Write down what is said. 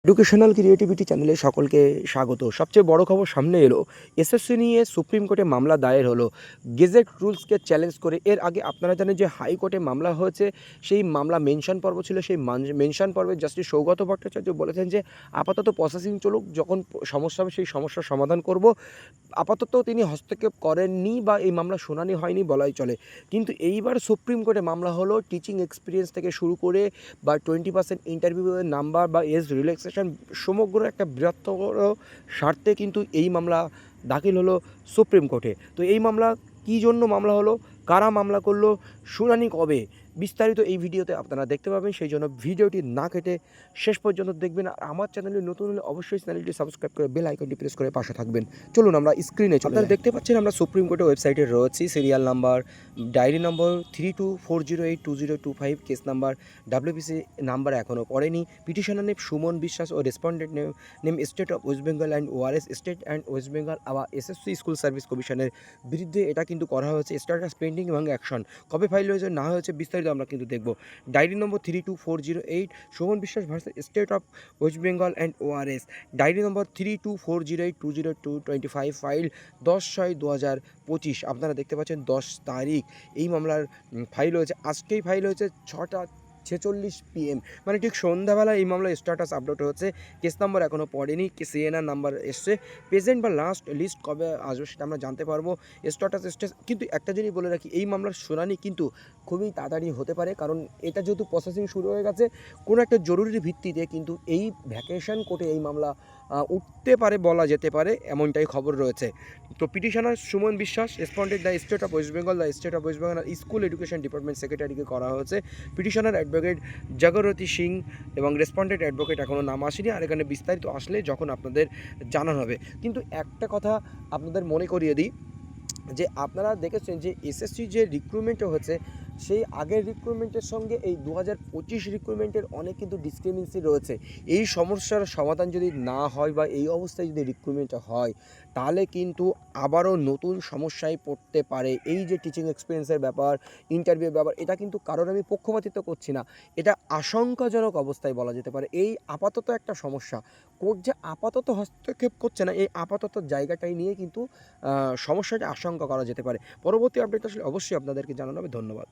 Educational creativity চ্যানেলে সকলকে স্বাগত। সবচেয়ে বড় খবর সামনে এলো, এসএসসি নিয়ে সুপ্রিম কোর্টে মামলা দায়ের হলো গেজেট রুলসকে চ্যালেঞ্জ করে। এর আগে আপনারা জানেন যে হাইকোর্টে মামলা হয়েছে, সেই মামলা মেনশন পর্ব ছিল। সেই মেনশন পর্বে জাস্টিস সৌগত ভট্টাচার্য বলেছেন যে আপাতত প্রসেসিং চলুক, যখন সমস্যা হবে সেই সমস্যার সমাধান করব। আপাতত তিনি হস্তক্ষেপ করেননি বা এই মামলা শুনানি হয়নি বলাই চলে। কিন্তু এইবার সুপ্রিম কোর্টে মামলা হলো টিচিং এক্সপিরিয়েন্স থেকে শুরু করে বা 20% ইন্টারভিউয়ের নাম্বার বা এজ রিল্যাক্সেশন, সমগ্র একটা বৃহত্তর স্বার্থে কিন্তু এই মামলা দাখিল হলো সুপ্রিম কোর্টে। তো এই মামলা কী জন্য মামলা হলো, কারা মামলা করলো, শুনানি কবে, বিস্তারিত এই ভিডিওতে আপনারা দেখতে পাবেন। সেই জন্য ভিডিওটি না কেটে শেষ পর্যন্ত দেখবেন। আর আমার চ্যানেলে নতুন হলে অবশ্যই চ্যানেলটি সাবস্ক্রাইব করে বেল আইকনটি প্রেস করে পাশে থাকবেন। চলুন আমরা স্ক্রিনে চলে আপনারা দেখতে পাচ্ছেন আমরা সুপ্রিম কোর্টের ওয়েবসাইটে রয়েছি। Serial number, diary number 32408225, case number WPC number এখনও পড়েনি। পিটিশনার নেম সুমন বিশ্বাস ও respondent name state of West Bengal and ORS state and West Bengal আবার এসএসসি স্কুল সার্ভিস কমিশনের বিরুদ্ধে এটা কিন্তু করা হয়েছে স্ট্যাটাস পেন্ডিং এবং অ্যাকশন। কবে ফাইল হয়েছে না হয়েছে বিস্তারিত আমরা কিন্তু দেখব। Diary number 32408 Suman Biswas versus state of West Bengal and ORS. Diary number 32408202225, file 10/6/2025। আপনারা দেখতে পাচ্ছেন 10 তারিখ এই মামলার ফাইল হয়েছে। আজকেই ফাইল হয়েছে 6:46 PM, মানে ঠিক সন্ধ্যাবেলা এই মামলা স্ট্যাটাস আপলোড হচ্ছে। কেস নাম্বার এখনও পড়েনি, সিএনআর নাম্বার এসছে। প্রেজেন্ট বা লাস্ট লিস্ট কবে আসবে সেটা আমরা জানতে পারবো। স্ট্যাটাস এসছে। কিন্তু একটা জিনিস বলে রাখি, এই মামলার শুনানি কিন্তু খুবই তাড়াতাড়ি হতে পারে, কারণ এটা যেহেতু প্রসেসিং শুরু হয়ে গেছে, কোনো একটা জরুরি ভিত্তিতে কিন্তু এই ভ্যাকেশন কোর্টে এই মামলা উঠতে পারে, বলা যেতে পারে, এমনটাই খবর রয়েছে। তো petitioner Suman Biswas, respondent the state of West Bengal, the state of West Bengal school education department সেক্রেটারিকে করা হয়েছে। পিটিশনার অ্যাডভোকেট জাগরতী সিং এবং রেসপন্ডেন্ট অ্যাডভোকেট এখনও নাম আসেনি। আর এখানে বিস্তারিত আসলে যখন আপনাদের জানানো হবে। কিন্তু একটা কথা আপনাদের মনে করিয়ে দিই, যে আপনারা দেখেছেন যে এসএসসি যে রিক্রুটমেন্টও হচ্ছে, সেই আগের রিক্রুটমেন্টের সঙ্গে এই 2025 রিক্রুটমেন্টের অনেক কিন্তু ডিসক্রিমিনেন্সি রয়েছে। এই সমস্যার সমাধান যদি না হয় বা এই অবস্থায় যদি রিক্রুটমেন্টটা হয়, তাহলে কিন্তু আবারও নতুন সমস্যায় পড়তে পারে। এই যে টিচিং এক্সপিরিয়েন্সের ব্যাপার, ইন্টারভিউর ব্যাপার, এটা কিন্তু কারোর আমি পক্ষপাতিত্ব করছি না, এটা আশঙ্কাজনক অবস্থায় বলা যেতে পারে। এই আপাতত একটা সমস্যা, কোর্ট যে আপাতত হস্তক্ষেপ করছে না, এই আপাতত জায়গাটাই নিয়ে কিন্তু সমস্যাটা আশঙ্কা করা যেতে পারে। পরবর্তী আপডেট আসলে অবশ্যই আপনাদেরকে জানানো হবে। ধন্যবাদ।